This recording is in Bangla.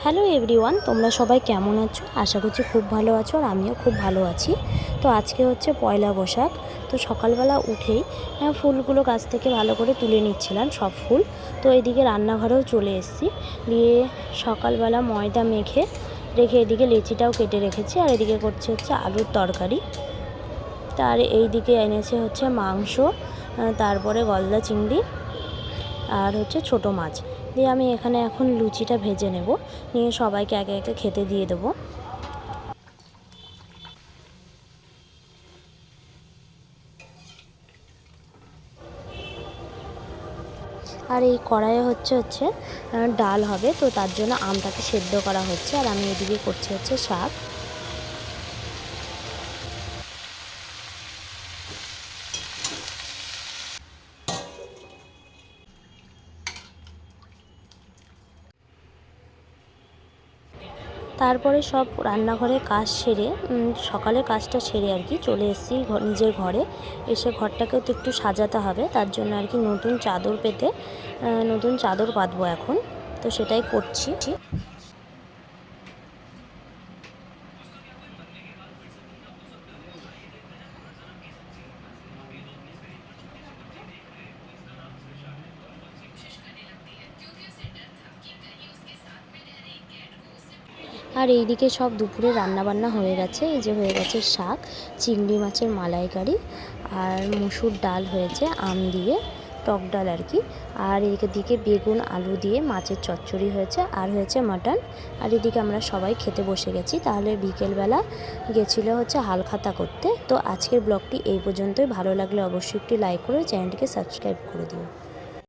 হ্যালো এভরিওয়ান, তোমরা সবাই কেমন আছো? আশা করছি খুব ভালো আছো আর আমিও খুব ভালো আছি। তো আজকে হচ্ছে পয়লা বৈশাখ। তো সকালবেলা উঠেই ফুলগুলো গাছ থেকে ভালো করে তুলে নিচ্ছিলাম, সব ফুল। তো এইদিকে রান্নাঘরেও চলে এসেছি, দিয়ে সকালবেলা ময়দা মেখে রেখে এদিকে লেচিটাও কেটে রেখেছি, আর এদিকে করছে হচ্ছে আলুর তরকারি। তার এইদিকে এনেছে হচ্ছে মাংস, তারপরে গলদা চিংড়ি আর হচ্ছে ছোটো মাছ। দিয়ে আমি এখানে এখন লুচিটা ভেজে নেব, নিয়ে সবাইকে একে একে খেতে দিয়ে দেবো। আর এই কড়াইয়ে হচ্ছে ডাল হবে, তো তার জন্য আমটাকে সেদ্ধ করা হচ্ছে, আর আমি এদিকে করছি হচ্ছে শাক। তারপরে সব রান্নাঘরে কাজ সেরে সকালের কাজটা সেরে আর কি চলে এসেছি নিজের ঘরে। এসে ঘরটাকেও তো একটু সাজাতে হবে, তার জন্য আর কি নতুন চাদর পেতে নতুন চাদর পাতবো এখন, তো সেটাই করছি। আর এইদিকে সব দুপুরে রান্নাবান্না হয়ে গেছে। এই যে হয়ে গেছে শাক, চিংড়ি মাছের মালাইকারি, আর মুসুর ডাল হয়েছে আম দিয়ে, টক ডাল আর কি। আর এদিকে বেগুন আলু দিয়ে মাছের চচ্চড়ি হয়েছে, আর হয়েছে মাটন। আর এদিকে আমরা সবাই খেতে বসে গেছি। তাহলে বিকেলবেলা গেছিলো হচ্ছে হালখাতা করতে। তো আজকের ব্লগটি এই পর্যন্তই। ভালো লাগলে অবশ্যই একটি লাইক করে চ্যানেলটিকে সাবস্ক্রাইব করে দিও।